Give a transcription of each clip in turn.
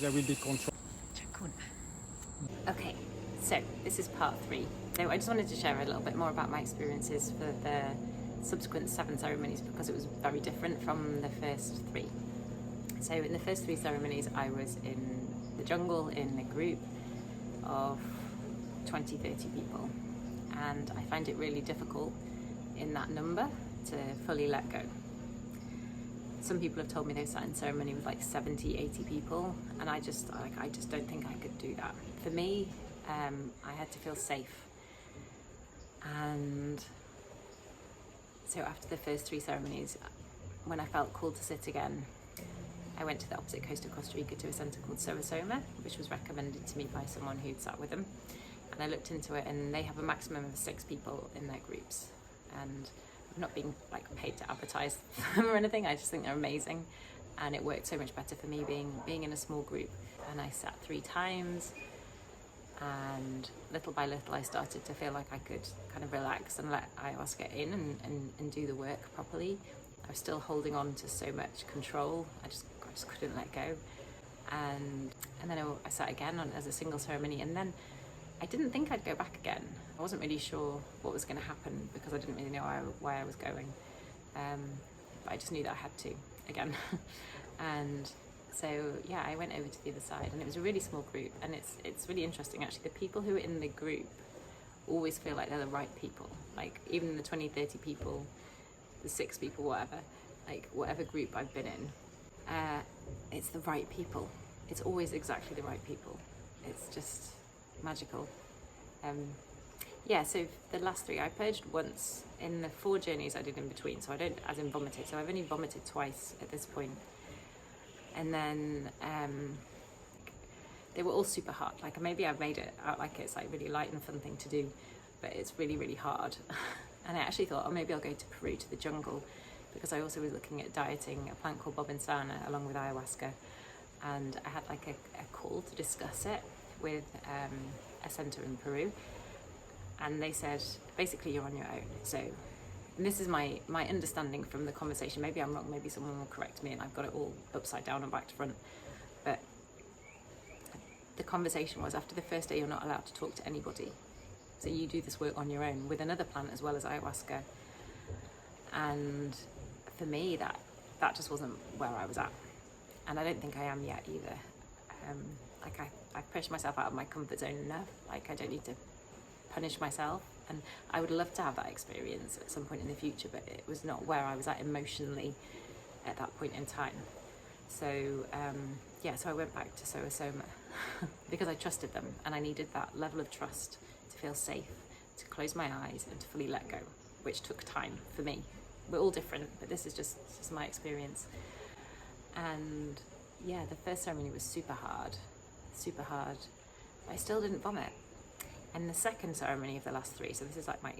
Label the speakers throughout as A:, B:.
A: there will be control.
B: Okay, so this is part 3. So I just wanted to share a little bit more about my experiences for the subsequent 7 ceremonies because it was very different from the first 3. So in the first 3 ceremonies I was in the jungle in a group of 20-30 people, and I find it really difficult in that number to fully let go. Some people have told me they've sat in ceremony with like 70-80 people, and I just don't think I could do that. For me, I had to feel safe, and so after the first 3 ceremonies, when I felt called to sit again, I went to the opposite coast of Costa Rica to a centre called Soma, which was recommended to me by someone who'd sat with them. And I looked into it, and they have a maximum of 6 people in their groups. And I'm not being like paid to advertise them or anything. I just think they're amazing, and it worked so much better for me being in a small group. And I sat 3 times, and little by little I started to feel like I could kind of relax and let ayahuasca in and do the work properly. I was still holding on to so much control. I just couldn't let go. And then I sat again as a single ceremony, and then I didn't think I'd go back again. I wasn't really sure what was going to happen because I didn't really know why I was going. But I just knew that I had to again. And so yeah, I went over to the other side, and it was a really small group, and it's really interesting actually. The people who are in the group always feel like they're the right people. Like even the 20-30 people, the 6 people, whatever, like whatever group I've been in, it's the right people. It's always exactly the right people. It's just magical. Yeah, so the last 3 I purged once in the 4 journeys I did in between, so I don't as in vomited, so I've only vomited twice at this point. And then they were all super hard. Like maybe I've made it out like it's like really light and fun thing to do, but it's really, really hard. And I actually thought, oh, maybe I'll go to Peru to the jungle, because I also was looking at dieting a plant called bobinsana along with ayahuasca, and I had like a call to discuss it with a centre in Peru, and they said basically you're on your own. So, and this is my understanding from the conversation. Maybe I'm wrong, maybe someone will correct me and I've got it all upside down and back to front, but the conversation was after the first day you're not allowed to talk to anybody, so you do this work on your own with another plant as well as ayahuasca. And for me that just wasn't where I was at, and I don't think I am yet either. Like I pushed myself out of my comfort zone enough. Like I don't need to punish myself, and I would love to have that experience at some point in the future, but it was not where I was at emotionally at that point in time. So yeah, so I went back to Soma because I trusted them, and I needed that level of trust to feel safe, to close my eyes and to fully let go, which took time for me. We're all different, but this is just my experience. And yeah, the first ceremony was super hard. I still didn't vomit. And the second ceremony of the last 3, so this is like my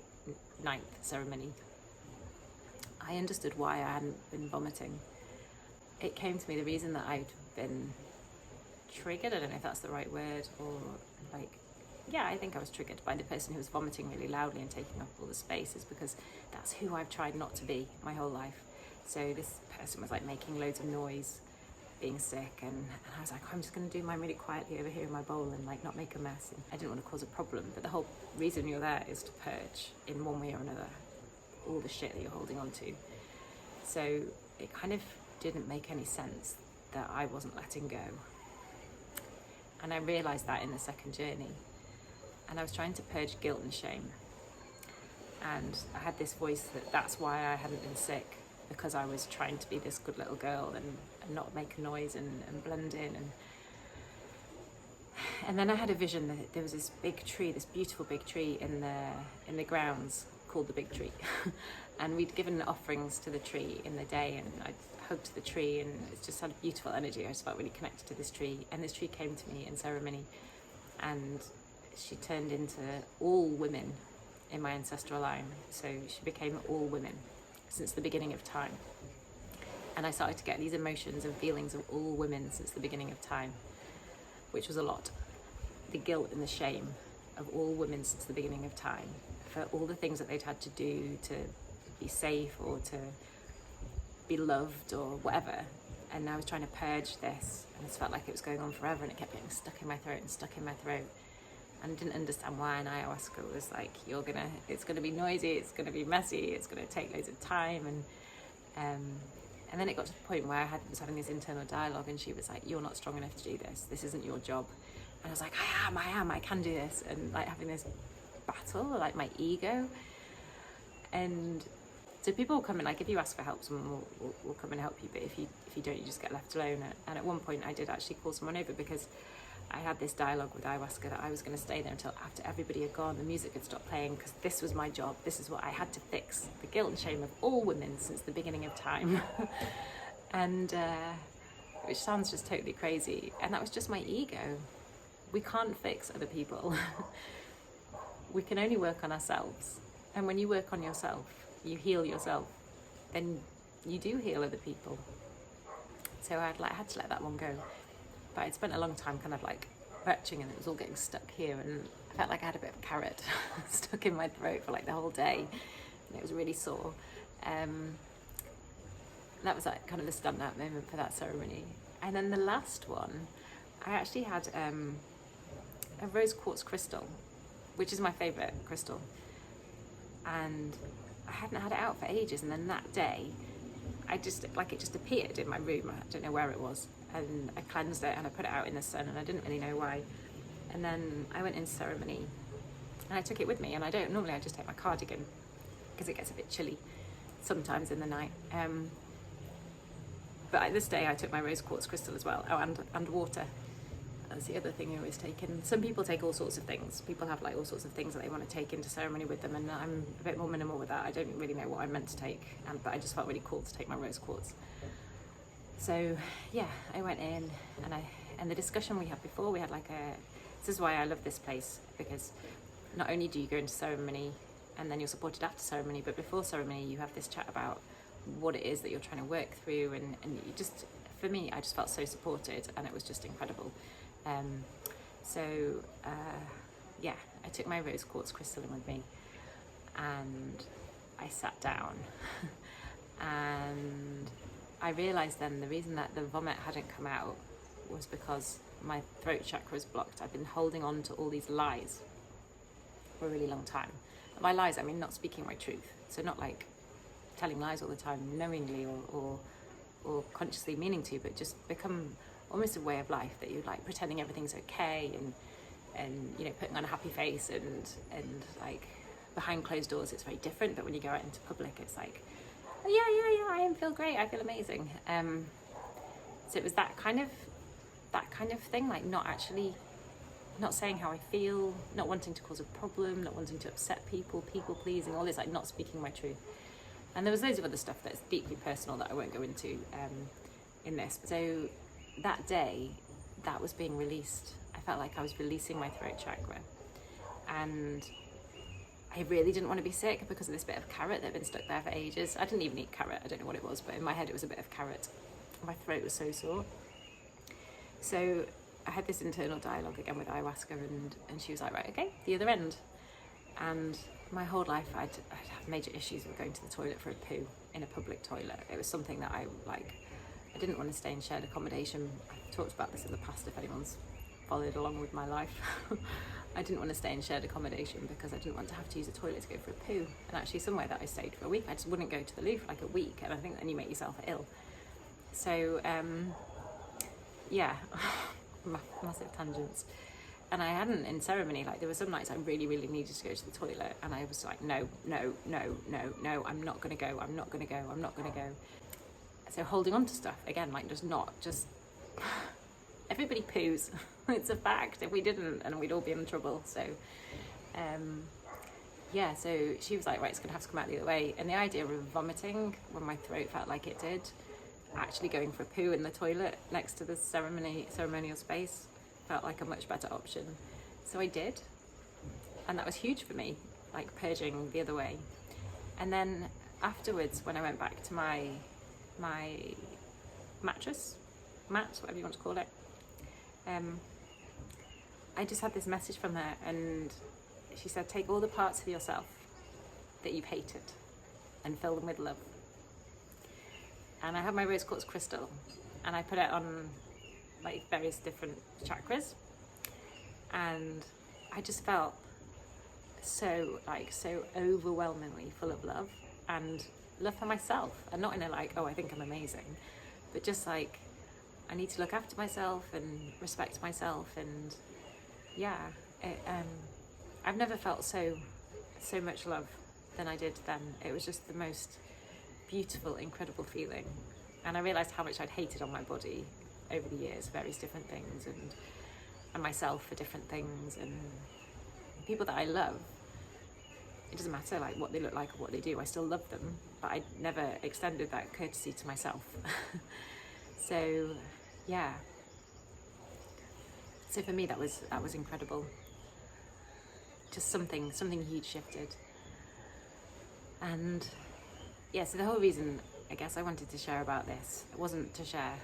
B: 9th ceremony, I understood why I hadn't been vomiting. It came to me, the reason that I'd been triggered, I don't know if that's the right word, or like, yeah, I think I was triggered by the person who was vomiting really loudly and taking up all the space, is because that's who I've tried not to be my whole life. So this person was like making loads of noise, being sick, and I was like, I'm just going to do mine really quietly over here in my bowl and like not make a mess. And I didn't want to cause a problem, but the whole reason you're there is to purge in one way or another all the shit that you're holding on to. So it kind of didn't make any sense that I wasn't letting go. And I realised that in the second journey. And I was trying to purge guilt and shame. And I had this voice that's why I hadn't been sick, because I was trying to be this good little girl and not make a noise and blend in. And then I had a vision that there was this big tree, this beautiful big tree in the grounds called the Big Tree. And we'd given offerings to the tree in the day, and I hugged the tree, and it just had a beautiful energy. I just felt really connected to this tree. And this tree came to me in ceremony, and she turned into all women in my ancestral line. So she became all women since the beginning of time. And I started to get these emotions and feelings of all women since the beginning of time, which was a lot. The guilt and the shame of all women since the beginning of time for all the things that they'd had to do to be safe or to be loved or whatever. and I was trying to purge this, and it felt like it was going on forever, and it kept getting stuck in my throat and stuck in my throat. And I didn't understand why. And ayahuasca was like, it's gonna be noisy, it's gonna be messy, it's gonna take loads of time. And then it got to the point where I was having this internal dialogue, and she was like, you're not strong enough to do this. This isn't your job. And I was like, I can do this. And like having this battle, like my ego. And so people will come in, like if you ask for help, someone will come and help you. But if you don't, you just get left alone. And at one point I did actually call someone over, because I had this dialogue with ayahuasca that I was going to stay there until after everybody had gone, the music had stopped playing, because this was my job. This is what I had to fix. The guilt and shame of all women since the beginning of time. And which sounds just totally crazy. And that was just my ego. We can't fix other people. We can only work on ourselves. And when you work on yourself, you heal yourself, then you do heal other people. So I had to let that one go. But I'd spent a long time kind of like retching, and it was all getting stuck here, and I felt like I had a bit of a carrot stuck in my throat for like the whole day, and it was really sore. That was like kind of a standout moment for that ceremony. And then the last one, I actually had a rose quartz crystal, which is my favourite crystal, and I hadn't had it out for ages. And then that day, it just appeared in my room. I don't know where it was, and I cleansed it and I put it out in the sun, and I didn't really know why. And then I went into ceremony and I took it with me, and I just take my cardigan because it gets a bit chilly sometimes in the night. But this day I took my rose quartz crystal as well. Oh, and water. That's the other thing I always take. And some people take all sorts of things. People have like all sorts of things that they want to take into ceremony with them, and I'm a bit more minimal with that. I don't really know what I'm meant to take, but I just felt really cool to take my rose quartz. So yeah, I went in, and the discussion we had before, we had this is why I love this place, because not only do you go into ceremony and then you're supported after ceremony, but before ceremony you have this chat about what it is that you're trying to work through, and you just, for me, I just felt so supported, and it was just incredible. Yeah, I took my rose quartz crystal in with me, and I sat down and I realised then the reason that the vomit hadn't come out was because my throat chakra was blocked. I've been holding on to all these lies for a really long time. And by lies, I mean not speaking my truth. So not like telling lies all the time knowingly or consciously meaning to, but just become almost a way of life that you're like pretending everything's okay, and you know, putting on a happy face, and like behind closed doors it's very different, but when you go out into public it's like, oh, yeah, I feel great, I feel amazing. So it was that kind of thing, like not saying how I feel, not wanting to cause a problem, not wanting to upset people pleasing, all this, like not speaking my truth. And there was loads of other stuff that's deeply personal that I won't go into in this. So that day, that was being released. I felt like I was releasing my throat chakra. And I really didn't want to be sick because of this bit of carrot that had been stuck there for ages. I didn't even eat carrot, I don't know what it was, but in my head it was a bit of carrot. My throat was so sore. So I had this internal dialogue again with ayahuasca, and she was like, right, okay, the other end. And my whole life I'd had major issues with going to the toilet for a poo in a public toilet. It was something that I didn't want to stay in shared accommodation. I've talked about this in the past if anyone's followed along with my life. I didn't want to stay in shared accommodation because I didn't want to have to use a toilet to go for a poo. And actually somewhere that I stayed for a week, I just wouldn't go to the loo for like a week, and I think then you make yourself ill. So yeah, massive tangents. And I hadn't in ceremony, like there were some nights I really, really needed to go to the toilet, and I was like, no, I'm not gonna go. So holding on to stuff, again, like just everybody poos. It's a fact. If we didn't, and we'd all be in trouble. So yeah, so she was like, right, it's gonna have to come out the other way. And the idea of vomiting when my throat felt like it did, actually going for a poo in the toilet next to the ceremonial space felt like a much better option. So I did, and that was huge for me, like purging the other way. And then afterwards, when I went back to my mat, whatever you want to call it, I just had this message from her, and she said, take all the parts of yourself that you've hated and fill them with love. And I had my rose quartz crystal, and I put it on like various different chakras, and I just felt so overwhelmingly full of love, and love for myself, and not in a like, oh, I think I'm amazing, but just like I need to look after myself and respect myself. And yeah, I've never felt so much love than I did then. It was just the most beautiful, incredible feeling. And I realised how much I'd hated on my body over the years, various different things, and myself for different things, and people that I love. It doesn't matter like what they look like or what they do, I still love them, but I never extended that courtesy to myself. So yeah, so for me that was incredible. Just something huge shifted. And yeah, so the whole reason I guess I wanted to share about this, it wasn't to share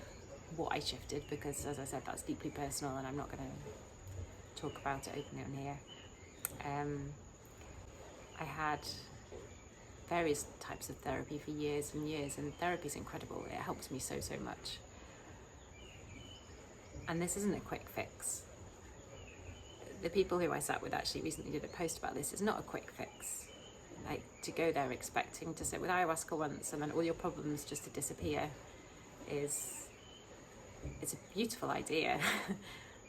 B: what I shifted, because as I said, that's deeply personal and I'm not going to talk about it openly on here. I had various types of therapy for years and years, and therapy is incredible. It helps me so much. And this isn't a quick fix. The people who I sat with actually recently did a post about this. It's not a quick fix. Like, to go there expecting to sit with ayahuasca once and then all your problems just to disappear it's a beautiful idea.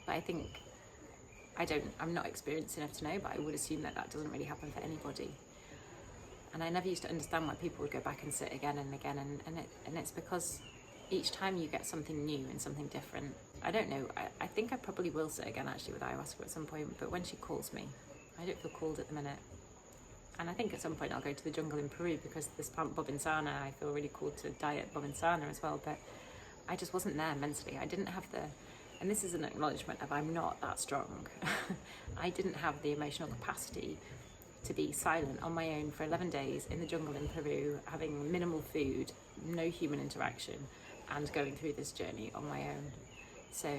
B: But I think I'm not experienced enough to know, but I would assume that doesn't really happen for anybody. And I never used to understand why people would go back and sit again and again, and it's because each time you get something new and something different. I don't know, I think I probably will sit again actually with ayahuasca at some point, but when she calls me, I don't feel called at the minute. And I think at some point I'll go to the jungle in Peru, because this plant bobinsana, I feel really called to diet bobinsana as well, but I just wasn't there mentally. I didn't have and this is an acknowledgement of I'm not that strong. I didn't have the emotional capacity to be silent on my own for 11 days in the jungle in Peru, having minimal food, no human interaction, and going through this journey on my own. So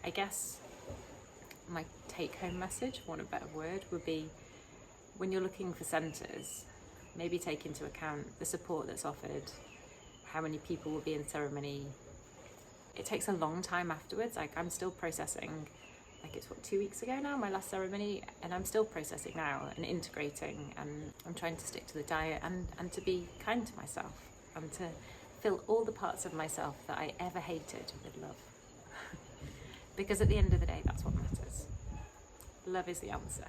B: I guess my take-home message, for want of a better word, would be, when you're looking for centres, maybe take into account the support that's offered, how many people will be in ceremony. It takes a long time afterwards. Like, I'm still processing, like, it's 2 weeks ago now, my last ceremony, and I'm still processing now and integrating, and I'm trying to stick to the diet and to be kind to myself, and to fill all the parts of myself that I ever hated with love. Because at the end of the day, that's what matters. Love is the answer.